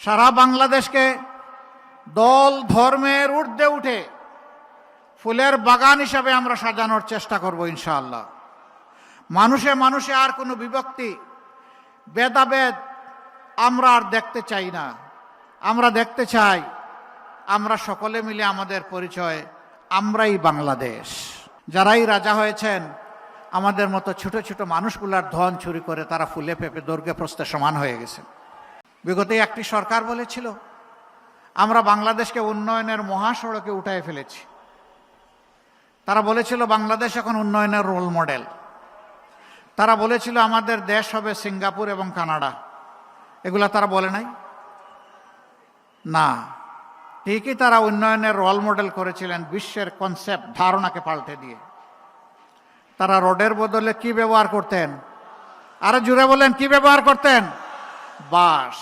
সারা বাংলাদেশকে দল ধর্মের ঊর্ধ্বে উঠে ফুলের বাগান হিসাবে আমরা সাজানোর চেষ্টা করব ইনশাআল্লাহ। মানুষে মানুষে আর কোনো বিভক্তি, ভেদাভেদ আমরা আর দেখতে চাই না। আমরা দেখতে চাই আমরা সকলে মিলে আমাদের পরিচয়, আমরাই বাংলাদেশ। যারাই রাজা হয়েছেন আমাদের মতো ছোট ছোট মানুষগুলার ধন চুরি করে তারা ফুলে পেঁপে দৈর্ঘ্যে প্রস্থে সমান হয়ে গেছে। বিগত একটি সরকার বলেছিল আমরা বাংলাদেশকে উন্নয়নের মহাসড়কে উঠায় ফেলেছি। তারা বলেছিল বাংলাদেশ এখন উন্নয়নের রোল মডেল। তারা বলেছিল আমাদের দেশ হবে সিঙ্গাপুর এবং কানাডা। এগুলা তারা বলে নাই? না, ঠিকই তারা উন্নয়নের রোল মডেল করেছিলেন বিশ্বের কনসেপ্ট ধারণাকে পাল্টে দিয়ে। তারা রোডের বদলে কি ব্যবহার করতেন? আরো জুড়ে বলেন, কি ব্যবহার করতেন? বাঁশ।